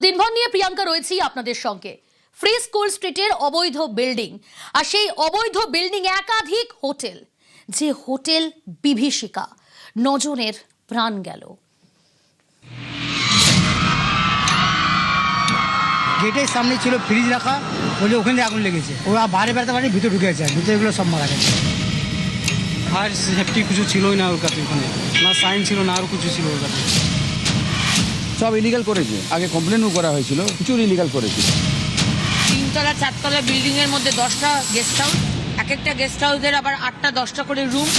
দিনভর নিয়ে প্রিয়াঙ্কা রয়েছি আপনাদের সঙ্গে। ফ্রি স্কুল স্ট্রিটের অবৈধ বিল্ডিং, আর সেই অবৈধ বিল্ডিং একাধিক হোটেল, যে হোটেল বিভীষিকা, নজনের প্রাণ গেল। গেটের সামনে ছিল ফ্রিজ রাখা, বলে ওখানে আগুন লেগেছে। ওরা বাইরে বেরোতে পারেনি, ভিতরে ঢুকে গেছে, ভিতরে এগুলো সব মারা গেছে। ফায়ার সেফটি কিছু ছিলই না ওর কাছে, ওখানে না সাইন ছিল না আরও কিছু ছিল ওর কাছে। সব ইলিগাল করেছে, আগে কমপ্লেনও করা হয়েছিল, প্রচুর ইলিগাল করেছে। 3 তলা 4 তলা বিল্ডিং এর মধ্যে 10টা গেস্ট হাউস, এক একটা গেস্ট হাউসের আবার 8টা 10টা করে রুম।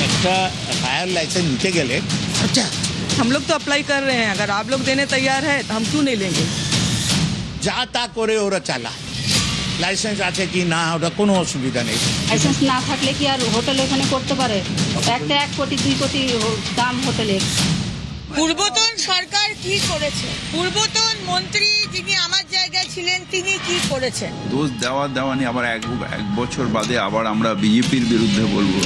একটা फायर लाइसेंस नीचे गए। अच्छा, हम लोग तो अप्लाई कर रहे हैं, अगर आप लोग देने तैयार है तो हम क्यों नहीं लेंगे। যা তা করে ওরা চালা, লাইসেন্স আছে কি না ওটা কোনো অসুবিধা নেই। লাইসেন্স না থাকলে কি আর হোটেল এখানে করতে পারে? একটা 1 কোটি 2 কোটি দাম হোটেলের। পূর্বতন সরকার কি করেছে? পূর্বতন মন্ত্রী যিনি আমার জায়গায় ছিলেন তিনি কি করেছেন? দোষ দেওয়া নিয়ে আবার এক বছর বাদে আবার আমরা বিজেপির বিরুদ্ধে বলবো।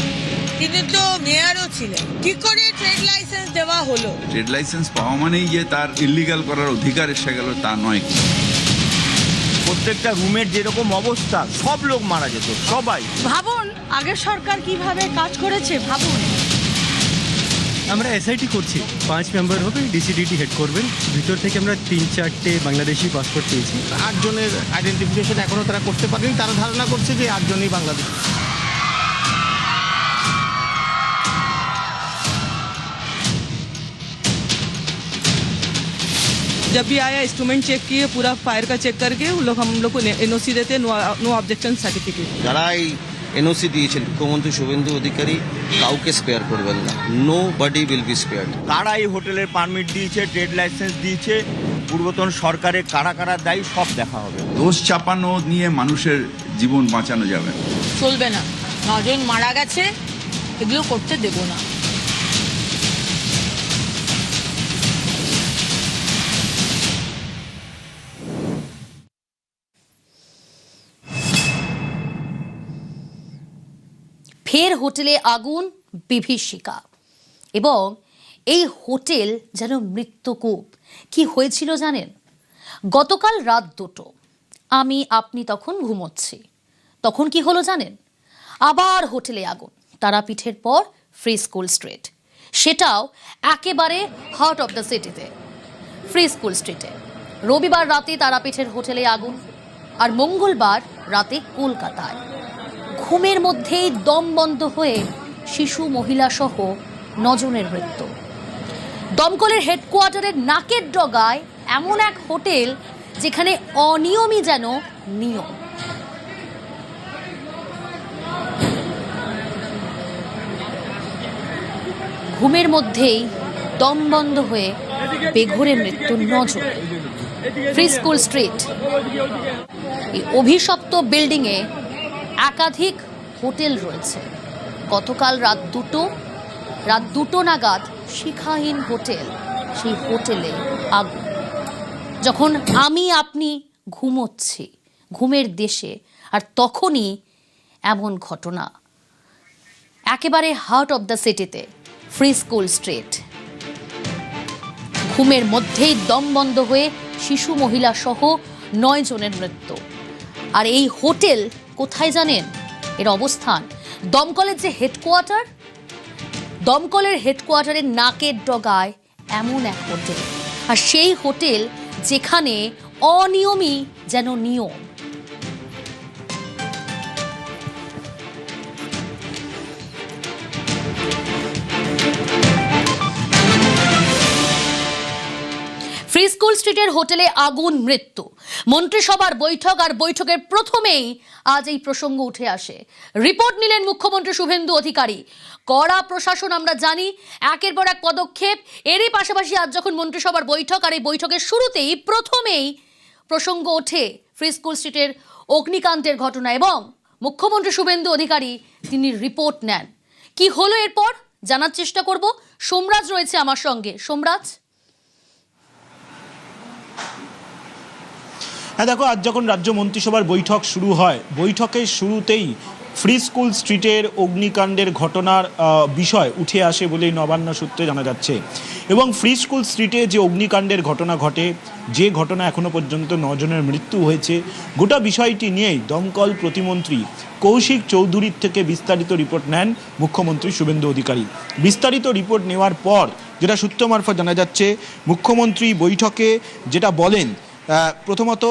তিনি তো মেয়রও ছিলেন, কি করে ট্রেড লাইসেন্স দেওয়া হলো? ট্রেড লাইসেন্স পাওয়া মানেই যে তার ইলিগাল করার অধিকার এসে গেল তা নয়। প্রত্যেকটা রুমের যেরকম অবস্থা, সব লোক মারা যেত, সবাই। ভাবুন আগের সরকার কিভাবে কাজ করেছে, ভাবুন। আমরা এসআইটি করছি, 5 মেম্বার হবে, ডিসিডিটি হেড করবেন। ভিতর থেকে আমরা 3-4টে বাংলাদেশি পাসপোর্ট পেয়েছি। 8 জনের আইডেন্টিফিকেশন এখনো তারা করতে পারেনি। তারা ধারণা করছে যে 8 জনই বাংলাদেশ। जब भी आया इंस्ट्रूमेंट चेक किए, पूरा फायर का चेक करके वो लोग हम लोग को एनओसी देते, नो ऑब्जेक्शन सर्टिफिकेट। যারা এই এনওসি দিয়েছেন মুখ্যমন্ত্রী শুভেন্দু অধিকারী কাউকে স্পেয়ার করবেন না, nobody will be spared. কারা এই হোটেলের পারমিট দিয়েছে, ট্রেড লাইসেন্স দিয়েছে, পূর্বতন সরকারের কারা কারা দায়ী সব দেখা হবে। দোষ চাপানো নিয়ে মানুষের জীবন বাঁচানো যাবে না, চলবে না। 9 জন মারা গেছে, এগুলো করতে দেব না। ফের হোটেলে আগুন, বিভীষিকা, এবং এই হোটেল যেন মৃত্যুকূপ। কি হয়েছিল জানেন? গতকাল রাত 2টো আপনি তখন ঘুমোচ্ছি। তখন কি হলো জানেন? আবার হোটেলে আগুন, তারাপীঠের পর ফ্রি স্কুল স্ট্রিট, সেটাও একেবারে হার্ট অফ দ্য সিটিতে, ফ্রি স্কুল স্ট্রিটে। রবিবার রাতে তারাপীঠের হোটেলে আগুন, আর মঙ্গলবার রাতে কলকাতায়। ঘুমের মধ্যেই দম বন্ধ হয়ে শিশু মহিলা সহ 9 জনের মৃত্যু। দমকলের হেডকোয়ার্টারের নাকের ডগায় এমন এক হোটেল যেখানে অনিয়মই যেন নিয়ম। ঘুমের মধ্যেই দম বন্ধ হয়ে বেঘোরে মৃত্যু 9 জনের। ফ্রি স্কুল স্ট্রিট, এই অভিশপ্ত বিল্ডিংয়ে একাধিক হোটেল রয়েছে। গতকাল রাত 2টো নাগাদ শিখাহীন হোটেল, সেই হোটেলে আগুন। যখন আপনি ঘুমোচ্ছি, ঘুমের দেশে, আর তখনই এমন ঘটনা একেবারে হার্ট অফ দ্য সিটিতে, ফ্রি স্কুল স্ট্রিট। ঘুমের মধ্যেই দম বন্ধ হয়ে শিশু মহিলা সহ 9 জনের মৃত্যু। আর এই হোটেল কোথায় জানেন? এর অবস্থান দমকলের যে হেডকোয়ার্টার, দমকলের হেডকোয়ার্টারের নাকের ডগায় এমন এক হোটেল, আর সেই হোটেল যেখানে অনিয়মই যেন নিয়ম। ফ্রি স্কুল স্ট্রিটের হোটেলে আগুন, মৃত্যু। মন্ত্রিসভার বৈঠক, আর বৈঠকের প্রথমেই আজ এই প্রসঙ্গ উঠে আসে। রিপোর্ট নিলেন মুখ্যমন্ত্রী শুভেন্দু অধিকারী। কড়া প্রশাসন আমরা জানি, একের পর এক পদক্ষেপ। এরই পাশাপাশি আজ যখন মন্ত্রিসভার বৈঠক, আর এই বৈঠকের শুরুতেই প্রথমেই প্রসঙ্গ ওঠে ফ্রি স্কুল স্ট্রিটের অগ্নিকাণ্ডের ঘটনা, এবং মুখ্যমন্ত্রী শুভেন্দু অধিকারী তিনি রিপোর্ট নেন। কি হলো এরপর জানার চেষ্টা করব। সোমরাজ রয়েছে আমার সঙ্গে। সোমরাজ, হ্যাঁ দেখো, আজ যখন রাজ্য মন্ত্রিসভার বৈঠক শুরু হয়, বৈঠকের শুরুতেই ফ্রি স্কুল স্ট্রিটের অগ্নিকাণ্ডের ঘটনার বিষয় উঠে আসে বলেই নবান্ন সূত্রে জানা যাচ্ছে। এবং ফ্রি স্কুল স্ট্রিটে যে অগ্নিকাণ্ডের ঘটনা ঘটে, যে ঘটনা এখনো পর্যন্ত 9 জনের মৃত্যু হয়েছে, গোটা বিষয়টি নিয়েই দমকল প্রতিমন্ত্রী কৌশিক চৌধুরীর থেকে বিস্তারিত রিপোর্ট নেন মুখ্যমন্ত্রী শুভেন্দু অধিকারী। বিস্তারিত রিপোর্ট নেওয়ার পর যেটা সূত্র মারফত জানা যাচ্ছে, মুখ্যমন্ত্রী বৈঠকে যেটা বলেন, প্রথমত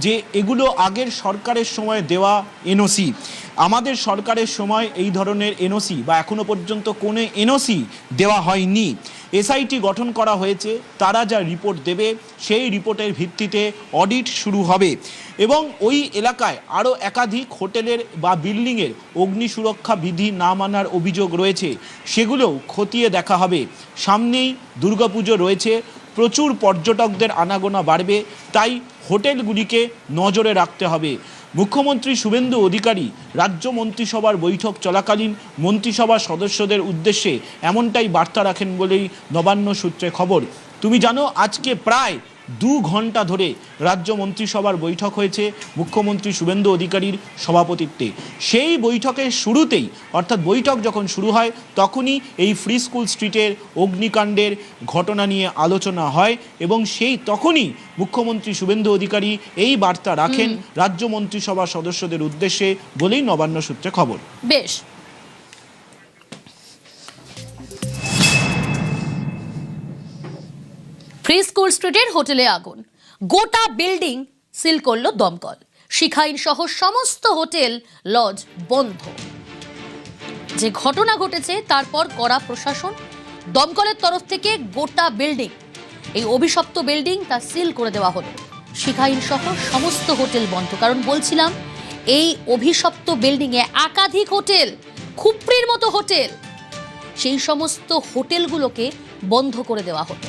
যে এগুলো আগের সরকারের সময় দেওয়া এনওসি, আমাদের সরকারের সময় এই ধরনের এনওসি বা এখনো পর্যন্ত কোনো এনওসি দেওয়া হয়নি। এসআইটি গঠন করা হয়েছে, তারা যা রিপোর্ট দেবে সেই রিপোর্টের ভিত্তিতে অডিট শুরু হবে এবং ওই এলাকায় আরও একাধিক হোটেলের বা বিল্ডিংয়ের অগ্নি সুরক্ষা বিধি না মানার অভিযোগ রয়েছে, সেগুলোও খতিয়ে দেখা হবে। সামনেই দুর্গাপুজো রয়েছে, প্রচুর পর্যটকদের আনাগোনা বাড়বে, তাই হোটেলগুলিকে নজরে রাখতে হবে। মুখ্যমন্ত্রী শুভেন্দু অধিকারী রাজ্য মন্ত্রিসভার বৈঠক চলাকালীন মন্ত্রিসভার সদস্যদের উদ্দেশ্যে এমনটাই বার্তা রাখেন বলেই নবান্ন সূত্রে খবর। তুমি জানো, আজকে প্রায় 2 ঘন্টা ধরে রাজ্য মন্ত্রিসভার বৈঠক হয়েছে মুখ্যমন্ত্রী শুভেন্দু অধিকারীর সভাপতিত্বে। সেই বৈঠকের শুরুতেই, অর্থাৎ বৈঠক যখন শুরু হয় তখনই এই ফ্রি স্কুল স্ট্রিটের অগ্নিকাণ্ডের ঘটনা নিয়ে আলোচনা হয় এবং তখনই মুখ্যমন্ত্রী শুভেন্দু অধিকারী এই বার্তা রাখেন রাজ্য মন্ত্রিসভার সদস্যদের উদ্দেশ্যে বলেই নবান্ন সূত্রে খবর। বেশ, ফ্রি স্কুল স্ট্রিটের হোটেলে আগুন, গোটা বিল্ডিং সিল করলো দমকল। শিখাইন সহ সমস্ত হোটেল লজ বন্ধ। যে ঘটনা ঘটেছে তারপর কড়া প্রশাসন, দমকলের তরফ থেকে গোটা বিল্ডিং, এই অভিশপ্ত বিল্ডিং তা সিল করে দেওয়া হলো। শিখাইন সহ সমস্ত হোটেল বন্ধ, কারণ বলছিলাম এই অভিশপ্ত বিল্ডিং এ একাধিক হোটেল, খুপড়ির মতো হোটেল, সেই সমস্ত হোটেলগুলোকে বন্ধ করে দেওয়া হলো।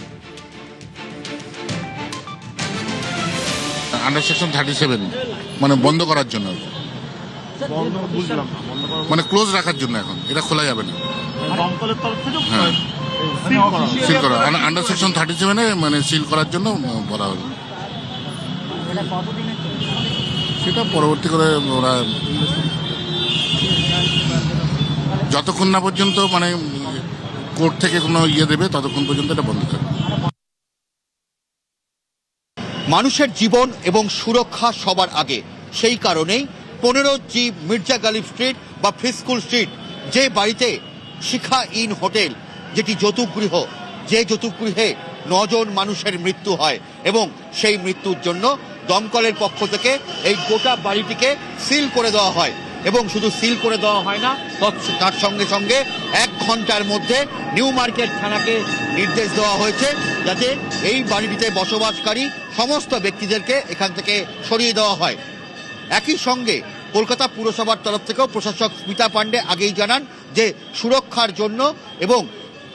আন্ডার সেকশন 37 মানে বন্ধ করার জন্য, মানে ক্লোজ রাখার জন্য। এখন এটা খোলা যাবে না, হ্যাঁ সিল করা। আন্ডার সেকশন 37 মানে সিল করার জন্য বলা হলো। সেটা পরবর্তী করে ওরা যতক্ষণ না পর্যন্ত মানে কোর্ট থেকে কোনো দেবে ততক্ষণ পর্যন্ত এটা বন্ধ থাকবে। মানুষের জীবন এবং সুরক্ষা সবার আগে, সেই কারণেই 15G মির্জা গালিব স্ট্রিট বা ফ্রি স্কুল স্ট্রিট, যে বাড়িতে শিখা ইন হোটেল, যেটি যৌতুকগৃহ, যে যৌতুকগৃহে 9 জন মানুষের মৃত্যু হয় এবং সেই মৃত্যুর জন্য দমকলের পক্ষ থেকে এই গোটা বাড়িটিকে সিল করে দেওয়া হয়। এবং শুধু সিল করে দেওয়া হয় না, তার সঙ্গে সঙ্গে 1 ঘন্টার মধ্যে নিউ মার্কেট থানাকে নির্দেশ দেওয়া হয়েছে যাতে এই বাড়িটিতে বসবাসকারী সমস্ত ব্যক্তিদেরকে এখান থেকে সরিয়ে দেওয়া হয়। একই সঙ্গে কলকাতা পুরসভার তরফ থেকেও প্রশাসক স্মিতা পাণ্ডে আগেই জানান যে সুরক্ষার জন্য এবং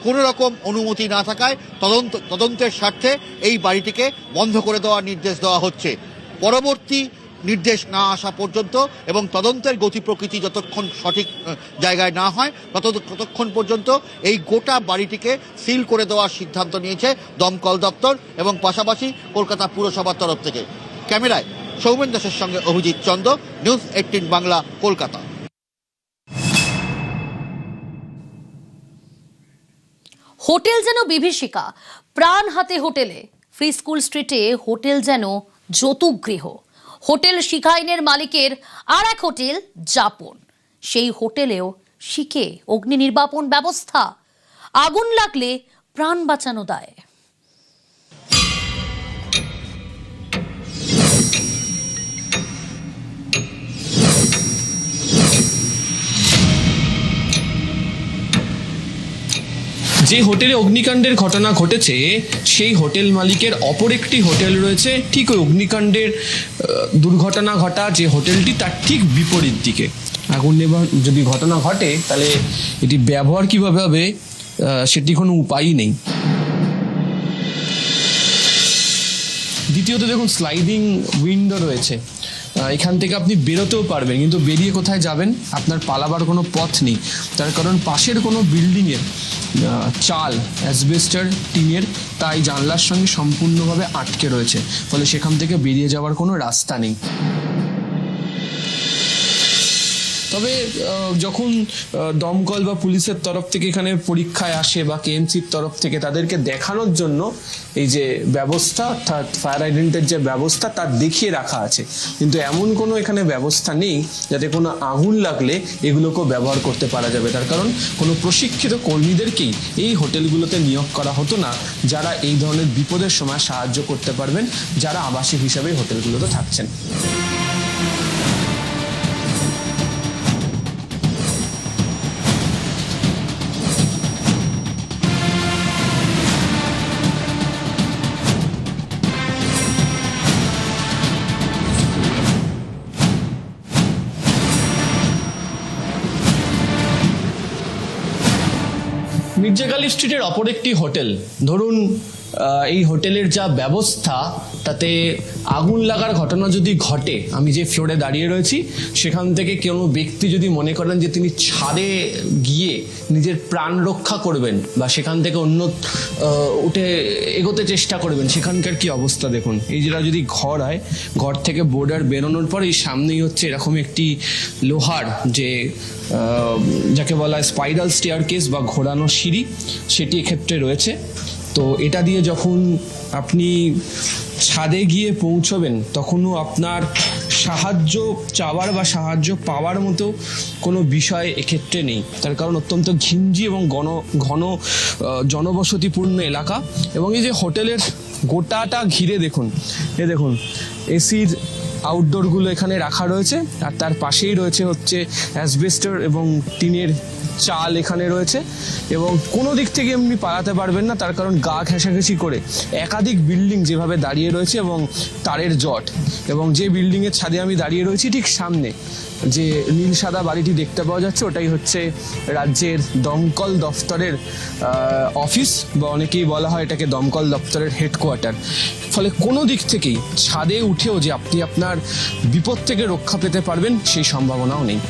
কোনো রকম অনুমতি না থাকায় তদন্তের স্বার্থে এই বাড়িটিকে বন্ধ করে দেওয়ার নির্দেশ দেওয়া হচ্ছে। পরবর্তী নির্দেশ না আসা পর্যন্ত এবং তদন্তের গতি প্রকৃতি যতক্ষণ সঠিক জায়গায় না হয় ততক্ষণ পর্যন্ত এই গোটা বাড়িটিকে সিল করে দেওয়ার সিদ্ধান্ত নিয়েছে দমকল দপ্তর এবং পাশাপাশি কলকাতা পুরসভার তরফ থেকে। ক্যামেরায় সৌমেন দাসের সঙ্গে অভিজিৎ চন্দ, নিউজ 18 বাংলা, কলকাতা। হোটেল যেন বিভীষিকা, প্রাণ হাতে হোটেলে। ফ্রি স্কুল স্ট্রিটে হোটেল যেন যৌতুকগৃহ। হোটেল শিখাইনের মালিকের আর এক হোটেল যাপন, সেই হোটেলেও শিখে অগ্নি নির্বাপন ব্যবস্থা। আগুন লাগলে প্রাণ বাঁচানো দায়। যে হোটেলে অগ্নিকাণ্ডের ঘটনা ঘটেছে সেই হোটেল মালিকের অপর একটি হোটেল রয়েছে ঠিক ওই অগ্নিকাণ্ডের দুর্ঘটনা ঘটা যে হোটেলটি তার ঠিক বিপরীত দিকে। আগুন নেবার যদি ঘটনা ঘটে তাহলে এটি ব্যবহার কিভাবে হবে সেটি কোনো উপায়ই নেই। দ্বিতীয়ত দেখুন, স্লাইডিং উইন্ডো রয়েছে, এখান থেকে আপনি বেরোতেও পারবেন, কিন্তু বেরিয়ে কোথায় যাবেন আপনার পালাবার কোনো পথ নেই। তার কারণ পাশের কোনো বিল্ডিংয়ের চাল অ্যাসবেস্টার টিনের তাই জানলার সঙ্গে সম্পূর্ণভাবে আটকে রয়েছে, ফলে সেখান থেকে বেরিয়ে যাওয়ার কোনো রাস্তা নেই। তবে যখন দমকল বা পুলিশের তরফ থেকে এখানে পরীক্ষায় আসে বা কেএমসির তরফ থেকে, তাদেরকে দেখানোর জন্য এই যে ব্যবস্থা অর্থাৎ ফায়ার হাইড্রেন্টের যে ব্যবস্থা তা দেখিয়ে রাখা আছে, কিন্তু এমন কোনো এখানে ব্যবস্থা নেই যাতে কোনো আগুন লাগলে এগুলোকেও ব্যবহার করতে পারা যাবে। তার কারণ কোনো প্রশিক্ষিত কর্মীদেরকেই এই হোটেলগুলোতে নিয়োগ করা হতো না, যারা এই ধরনের বিপদের সময় সাহায্য করতে পারবেন যারা আবাসিক হিসাবে হোটেলগুলোতে থাকছেন। মির্জা গালিব স্ট্রিটের অপর একটি হোটেল, ধরুন এই হোটেলের যা ব্যবস্থা তাতে আগুন লাগার ঘটনা যদি ঘটে, আমি যে ফ্লোরে দাঁড়িয়ে রয়েছি সেখান থেকে কোনো ব্যক্তি যদি মনে করেন যে তিনি ছাদে গিয়ে নিজের প্রাণ রক্ষা করবেন বা সেখান থেকে অন্য উঠে এগোতে চেষ্টা করবেন, সেখানকার কি অবস্থা দেখুন। এই যেটা যদি ঘর হয়, ঘর থেকে বোর্ডার বেরোনোর পর এই সামনেই হচ্ছে এরকম একটি লোহার যে যাকে বলা হয় স্পাইরাল স্টেয়ারকেস বা ঘোরানো সিঁড়ি, সেটি এক্ষেত্রে রয়েছে। তো এটা দিয়ে যখন আপনি ছাদে গিয়ে পৌঁছবেন তখনও আপনার সাহায্য চাওয়ার বা সাহায্য পাওয়ার মতো কোনো বিষয় এক্ষেত্রে নেই, তার কারণ অত্যন্ত ঘিঞ্জি এবং ঘন জনবসতিপূর্ণ এলাকা। এবং এই যে হোটেলের গোটাটা ঘিরে দেখুন, দেখুন এসির আউটডোরগুলো এখানে রাখা রয়েছে, আর তার পাশেই রয়েছে হচ্ছে অ্যাসবেস্টার এবং টিনের চাল এখানে রয়েছে, এবং কোনো দিক থেকে এমনি পালাতে পারবেন না, তার কারণ গা ঘেঁষাঘেঁষি করে একাধিক বিল্ডিং যেভাবে দাঁড়িয়ে রয়েছে এবং তারের জট। এবং যে বিল্ডিংয়ের ছাদে আমি দাঁড়িয়ে রয়েছি ঠিক সামনে যে নীল সাদা বাড়িটি দেখতে পাওয়া যাচ্ছে, ওটাই হচ্ছে রাজ্যের দমকল দফতরের অফিস, বা অনেকেই বলা হয় এটাকে দমকল দপ্তরের হেডকোয়ার্টার। ফলে কোনো দিক থেকেই ছাদে উঠেও যে আপনি আপনার বিপদ থেকে রক্ষা পেতে পারবেন সেই সম্ভাবনাও নেই।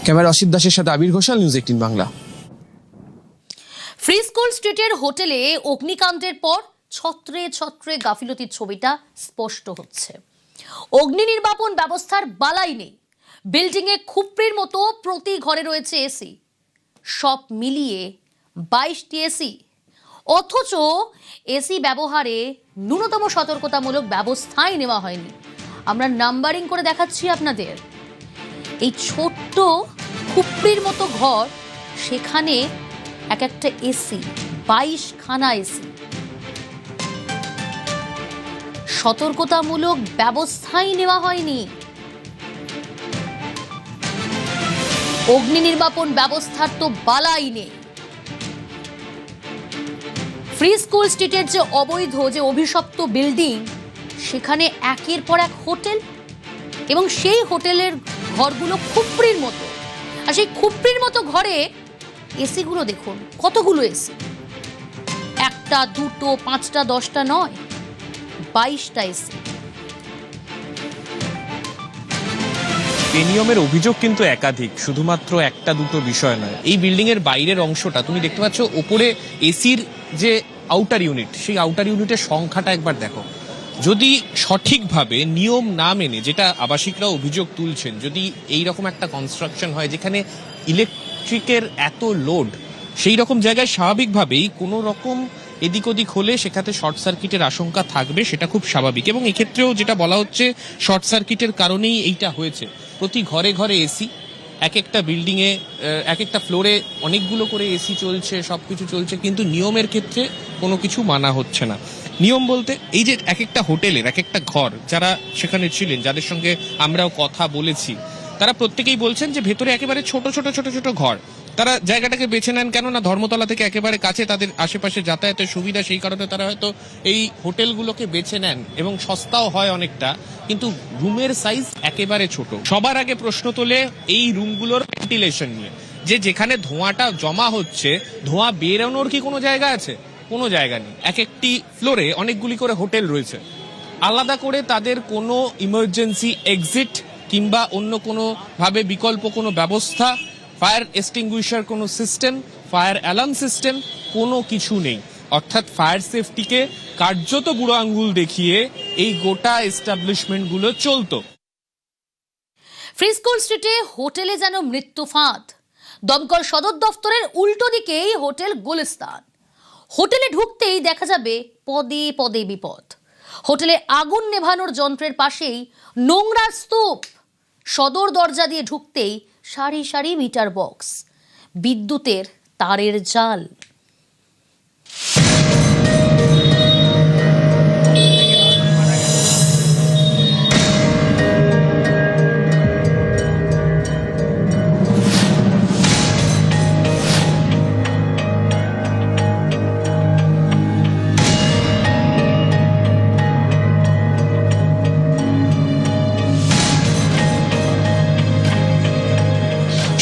ক্যামেরা অসিত দাসের সাথে Abir Ghoshal, news 18 Bangla. Free school স্ট্রিটের হোটেলে অগ্নিকাণ্ডের পর ছত্রে ছত্রে গাফিলতির ছবিটা স্পষ্ট হচ্ছে। অগ্নি নির্বাপন ব্যবস্থার বালাই নেই, বিল্ডিংয়ে খুপড়ির মতো প্রতি ঘরে রয়েছে এসি, সব মিলিয়ে 22টি এসি, অথচ এসি ব্যবহারে ন্যূনতম সতর্কতামূলক ব্যবস্থাই নেওয়া হয়নি। আমরা নাম্বারিং করে দেখাচ্ছি আপনাদের। এই ছোট্ট খুপড়ির মতো ঘর, সেখানে এক একটা এসি, 22খানা এসি, সতর্কতামূলক ব্যবস্থাই নেওয়া হয়নি। অগ্নি নির্বাপন ব্যবস্থার তো বালাই নেই। ফ্রি স্কুল স্ট্রিটের যে অবৈধ যে অভিশপ্ত বিল্ডিং, সেখানে একের পর এক হোটেল, এবং সেই হোটেলের ঘরগুলো খুপড়ির মতো। আর সেই খুপড়ির মতো ঘরে এসিগুলো দেখুন, কতগুলো এসি, একটা দুটো পাঁচটা 10টা নয়, 22টা এসি। বেনিয়মের অভিযোগ কিন্তু একাধিক, শুধুমাত্র একটা দুটো বিষয় নয়। এই বিল্ডিং এর বাইরের অংশটা তুমি দেখতে পাচ্ছ, ওপরে এসির যে আউটার ইউনিট, সেই আউটার ইউনিটের সংখ্যাটা একবার দেখো। যদি সঠিকভাবে নিয়ম না মেনে, যেটা আবাসিকরা অভিযোগ তুলছেন, যদি এই রকম একটা কনস্ট্রাকশন হয় যেখানে ইলেকট্রিকের এত লোড, সেই রকম জায়গায় স্বাভাবিকভাবেই কোনো রকম এদিক ওদিক হলে সেখানে শর্ট সার্কিটের আশঙ্কা থাকবে, সেটা খুব স্বাভাবিক। এবং এক্ষেত্রেও যেটা বলা হচ্ছে, শর্ট সার্কিটের কারণেই এইটা হয়েছে। প্রতি ঘরে ঘরে এসি, এক একটা বিল্ডিংয়ে এক একটা ফ্লোরে অনেকগুলো করে এসি চলছে, সব কিছু চলছে, কিন্তু নিয়মের ক্ষেত্রে কোনো কিছু মানা হচ্ছে না। নিয়ম বলতে এই যে এক একটা হোটেলের এক একটা ঘর, যারা সেখানে ছিলেন, যাদের সঙ্গে আমরাও কথা বলেছি, তারা প্রত্যেকেই বলছেন যে ভেতরে একেবারে ছোট ছোট ছোট ছোট ঘর। তারা জায়গাটাকে বেছে নেন কেন না, ধর্মতলা থেকে একেবারে কাছে, তাদের আশেপাশে যাতায়াতের সুবিধা, সেই কারণে তারা হয়তো এই হোটেলগুলোকে বেছে নেন এবং সস্তাও হয় অনেকটা, কিন্তু রুমের সাইজ একেবারে ছোট। সবার আগে প্রশ্ন তোলে এই রুমগুলোর ভেন্টিলেশন নিয়ে, যে যেখানে ধোঁয়াটা জমা হচ্ছে, ধোঁয়া বেরোনোর কি কোনো জায়গা আছে? কোনো জায়গা নেই। এক একটি ফ্লোরে অনেকগুলি করে হোটেল রয়েছে, আলাদা করে তাদের কোনো ইমার্জেন্সি এক্সিট কিংবা অন্য কোনো ভাবে বিকল্প কোনো ব্যবস্থা, ফায়ার এক্সটিংগুইশার কোনো সিস্টেম, ফায়ার অ্যালার্ম সিস্টেম কোনো কিছু নেই। অর্থাৎ ফায়ার সেফটিকে কার্যত বুড়ো আঙ্গুল দেখিয়ে এই গোটা এস্টাবলিশমেন্টগুলো চলতো। ফ্রি স্কুল স্ট্রিটে হোটেলে যেন মৃত্যু ফাঁদ। দমকল সদর দফতরের উল্টো দিকেই হোটেল গুলিস্তান। হোটেলে ঢুকতেই দেখা যাবে পদে পদে বিপদ। হোটেলে আগুন নেভানোর যন্ত্রের পাশেই নোংরার স্তূপ। সদর দরজা দিয়ে ঢুকতেই সারি সারি মিটার বক্স, বিদ্যুতের তারের জাল।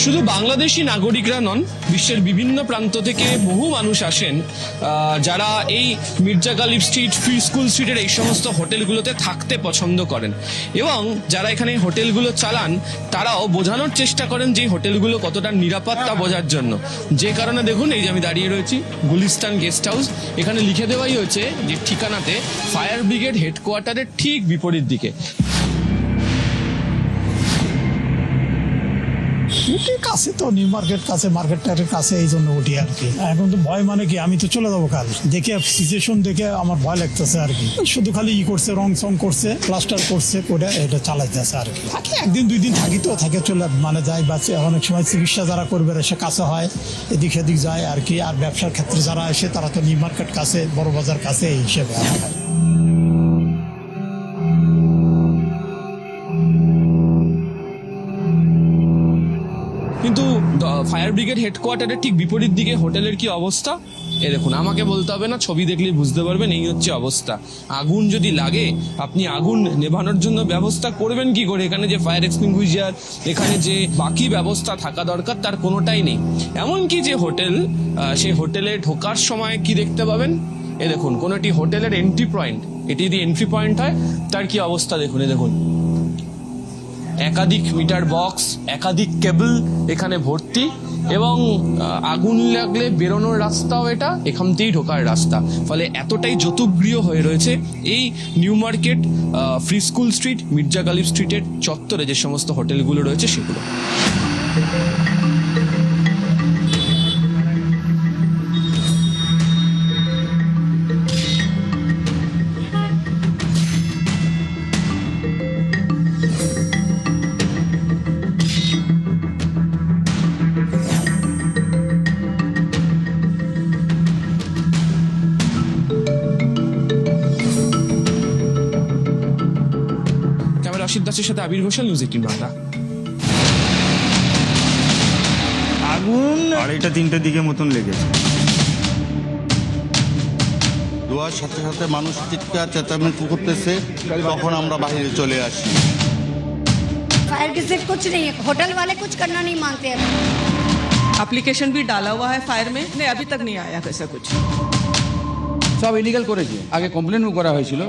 শুধু বাংলাদেশি নাগরিকরা নন, বিশ্বের বিভিন্ন প্রান্ত থেকে বহু মানুষ আসেন যারা এই Mirza Ghalib street, free school স্ট্রিটের এই সমস্ত হোটেলগুলোতে থাকতে পছন্দ করেন, এবং যারা এখানে হোটেলগুলো চালান তারাও বোঝানোর চেষ্টা করেন যে হোটেলগুলো কতটা নিরাপদ তা বোঝার জন্য। যে কারণে দেখুন এই যে আমি দাঁড়িয়ে রয়েছি গুলিস্তান গেস্ট হাউস, এখানে লিখে দেওয়াই হয়েছে যে ঠিকানাতে ফায়ার ব্রিগেড হেডকোয়ার্টারের ঠিক বিপরীত দিকে। কাছে তো নিউ মার্কেট কাছে, মার্কেটটার কাছে, এই জন্য উঠি আর কি। এখন তো ভয় মানে কি, আমি তো চলে যাবো কাল, দেখে সিচুয়েশন দেখে আমার ভয় লাগতেছে আর কি। শুধু খালি করছে, রং সং করছে, প্লাস্টার করছে, করে এটা চালাইতেছে আর কি। থাকি একদিন দুই দিন থাকি, তো থাকে চলে মানে যায়। বা অনেক সময় চিকিৎসা যারা করবে এসে কাছে হয়, এদিক সেদিক যায় আর কি। আর ব্যবসার ক্ষেত্রে যারা আসে তারা তো নিউ মার্কেট কাছে, বড় বাজার কাছে, এই হিসেবে। কিন্তু ফায়ার ব্রিগেড হেডকোয়ার্টারের ঠিক বিপরীত দিকে হোটেলের কি অবস্থা এ দেখুন। আমাকে বলতে হবে না, ছবি দেখলেই বুঝতে পারবেন এই হচ্ছে অবস্থা। আগুন যদি লাগে, আপনি আগুন নেভানোর জন্য ব্যবস্থা করবেন কি করে? এখানে যে ফায়ার এক্সটিংগুইশার, এখানে যে বাকি ব্যবস্থা থাকা দরকার, তার কোনোটাই নেই। এমনকি যে হোটেল, সেই হোটেলে ঢোকার সময় কি দেখতে পাবেন, এ দেখুন কোন একটি হোটেলের এন্ট্রি পয়েন্ট, এটি যদি এন্ট্রি পয়েন্ট হয় তার কি অবস্থা দেখুন। এ দেখুন একাধিক মিটার বক্স, একাধিক কেবল এখানে ভর্তি, এবং আগুন লাগলে বেরোনোর রাস্তাও এটা, এখান থেকেই ঢোকার রাস্তা। ফলে এতটাই যতুগৃহ হয়ে রয়েছে এই new market, free school street, Mirza Ghalib স্ট্রিটের চত্বরে যে সমস্ত হোটেলগুলো রয়েছে সেগুলো। রশিদ দাসের সাথে আবির ঘোষাল, নিউজ 18 বাংলা। আগুন 2:30-3টার দিকে মতন লেগেছে। ধোঁয়ার সাথে সাথে মানুষ চিৎকার চেঁচামেচি করতেছে, তখন আমরা বাইরে চলে আসি। फायर की सिर्फ कुछ नहीं है, होटल वाले कुछ करना नहीं मांगते हैं। एप्लीकेशन भी डाला हुआ है फायर में, नहीं अभी तक नहीं आया कैसा कुछ। সব ইলিগাল করেছে, আগে কমপ্লেনও করা হয়েছিল।